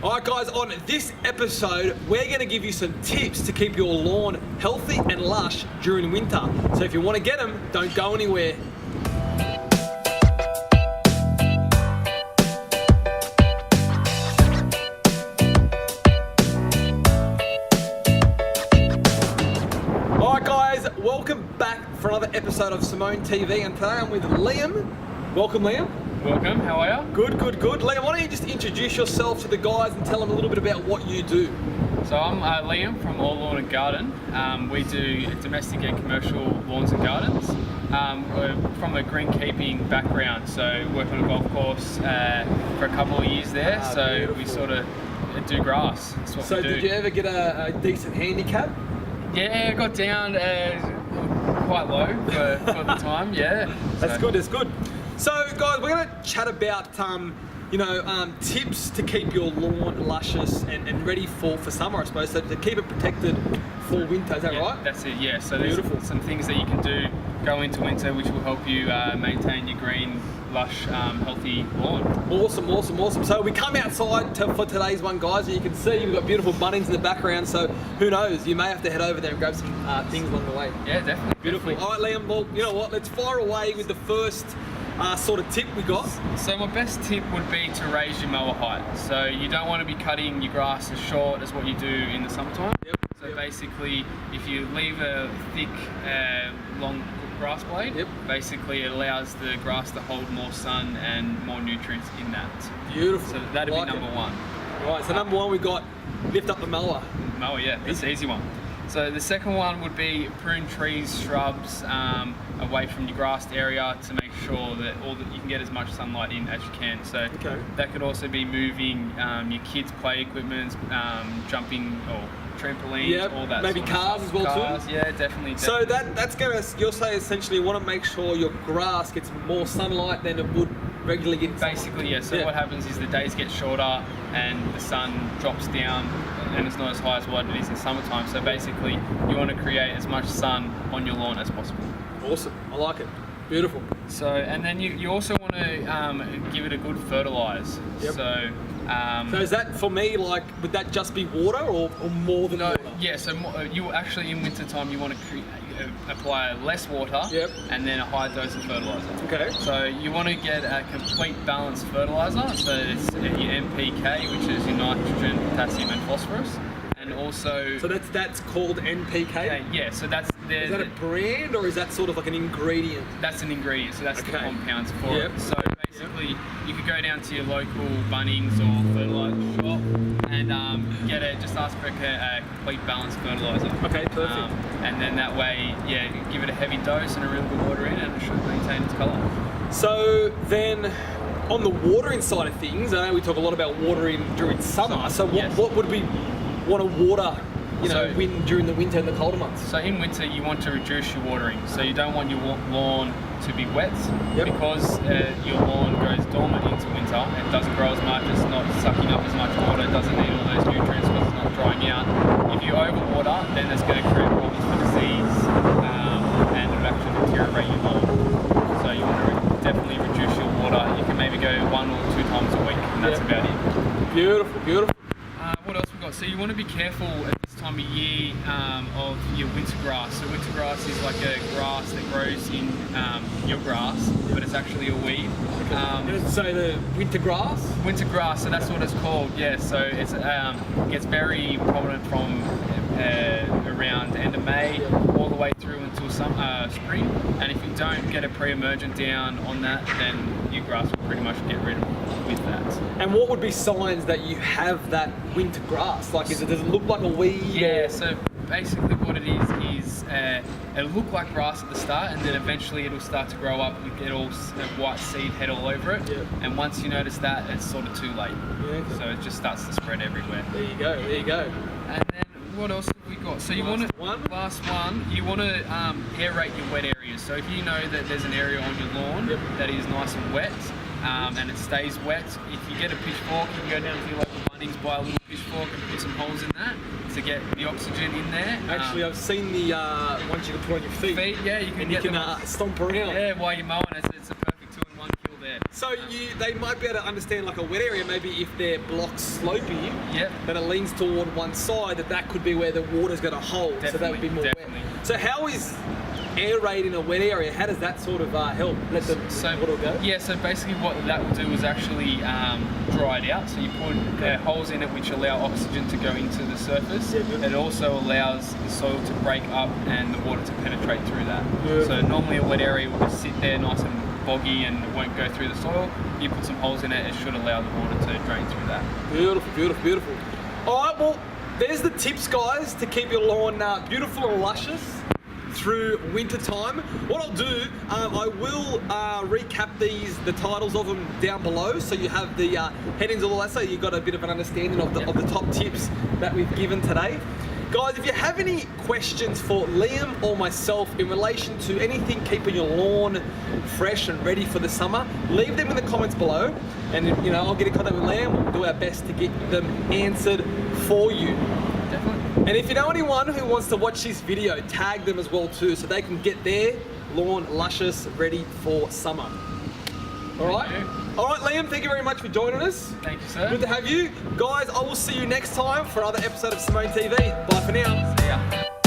Alright guys, on this episode, we're going to give you some tips to keep your lawn healthy and lush during winter. So if you want to get them, don't go anywhere. Alright guys, welcome back for another episode of Simone Tv, and today I'm with Liam. Welcome Liam. Welcome, how are you? Good. Liam, why don't you just introduce yourself to the guys and tell them a little bit about what you do? So I'm Liam from All Lawn and Garden. We do domestic and commercial lawns and gardens. We're from a greenkeeping background, so worked on a golf course for a couple of years there. So beautiful. we sort of do grass. That's what we do. Did you ever get a decent handicap? Yeah, I got down quite low for the time, yeah. That's good. So guys, we're going to chat about tips to keep your lawn luscious and ready for summer, I suppose, so to keep it protected for winter, is that right? That's it, yeah. So there's some things that you can do go into winter which will help you maintain your green, lush, healthy lawn. Awesome. So we come outside for today's one, guys, and you can see we've got beautiful bunnings in the background, so who knows, you may have to head over there and grab some things along the way. Yeah, definitely. Beautiful. All right, Liam, well, you know what, let's fire away with the first sort of tip we got. So my best tip would be to raise your mower height. So you don't want to be cutting your grass as short as what you do in the summertime. So basically, if you leave a thick, long grass blade, basically it allows the grass to hold more sun and more nutrients in that. Beautiful. So that'd be number one. Right, so number one we got lift up the mower. Mower, yeah, that's the easy one. So the second one would be prune trees, shrubs away from your grassed area to make sure that you can get as much sunlight in as you can. So that could also be moving your kids' play equipment, jumping or trampolines, all that. Maybe cars as well too. Yeah, definitely. So that's going to, you'll say essentially you want to make sure your grass gets more sunlight than it would regularly get. Basically, yeah. So what happens is the days get shorter and the sun drops down and it's not as high as what it is in summertime. So basically, you want to create as much sun on your lawn as possible. Awesome, I like it. Beautiful. So, and then you also want to give it a good fertilize. So is that, for me, like, would that just be water or more than water? Yeah, so you actually in winter time you want to apply less water and then a high dose of fertilizer. Okay. So you want to get a complete balanced fertilizer. So it's your NPK, which is your nitrogen, potassium, and phosphorus. And also... So that's called NPK? Yeah, so that's... Is that a brand or is that sort of like an ingredient? That's an ingredient, so that's the compounds for it. So basically, you could go down to your local Bunnings or fertilizer shop and get it, just ask for a complete balanced fertilizer. Okay, perfect. And then that way, give it a heavy dose and a really good water in and it should maintain its colour. So then, on the watering side of things, I know we talk a lot about watering during summer, so what would we want to water during the winter and the colder months? So in winter you want to reduce your watering. So you don't want your lawn to be wet because your lawn goes dormant into winter. It doesn't grow as much, it's not sucking up as much water, it doesn't need all those nutrients because it's not drying out. If you overwater, then it's going to create problems for disease and it'll actually deteriorate your lawn. So you want to definitely reduce your water. You can maybe go 1 or 2 times a week and that's about it. Beautiful. What else we got? So you want to be careful at this time of year of your winter grass. So winter grass is like a grass that grows in your grass, but it's actually a weed. So the winter grass? Winter grass, so that's what it's called, yeah. So it's gets very prominent from around end of May all the way through until spring. And if you don't get a pre-emergent down on that, then your grass will pretty much get rid of with that. And what would be signs that you have that winter grass? Like, does it look like a weed? Yeah, so basically what it is it'll look like grass at the start and then eventually it'll start to grow up and get all white seed head all over it. And once you notice that, it's sort of too late. So it just starts to spread everywhere. There you go. And then what else have we got? So you want to, last one, you want to aerate your wet areas. So if you know that there's an area on your lawn that is nice and wet, and it stays wet, if you get a pitchfork, you can go down to your local Bunnings, buy a little pitchfork and put some holes in that to get the oxygen in there. Actually, I've seen the ones you can put on your feet. Yeah, you can stomp around. Yeah, while you're mowing, it's a perfect 2-in-1 kill there. So they might be able to understand like a wet area, maybe if their block's slopy, then it leans toward one side, that could be where the water's going to hold, so that would be more wet. So how is aerate in a wet area, how does that sort of help let the water go? Yeah, so basically what that will do is actually dry it out. So you put holes in it which allow oxygen to go into the surface. It also allows the soil to break up and the water to penetrate through that. So normally a wet area will just sit there nice and boggy and it won't go through the soil. You put some holes in it, it should allow the water to drain through that. Beautiful, beautiful, beautiful. All right, well, there's the tips, guys, to keep your lawn beautiful and luscious through winter time. What I'll do, I will recap the titles of them down below, so you have the headings of all that, so you've got a bit of an understanding of the top tips that we've given today. Guys, if you have any questions for Liam or myself in relation to anything keeping your lawn fresh and ready for the summer, leave them in the comments below, and I'll get in contact with Liam. We'll do our best to get them answered for you. And if you know anyone who wants to watch this video, tag them as well too, so they can get their lawn luscious, ready for summer. All right, Liam, thank you very much for joining us. Thank you, sir. Good to have you. Guys, I will see you next time for another episode of Simone TV. Bye for now. See ya.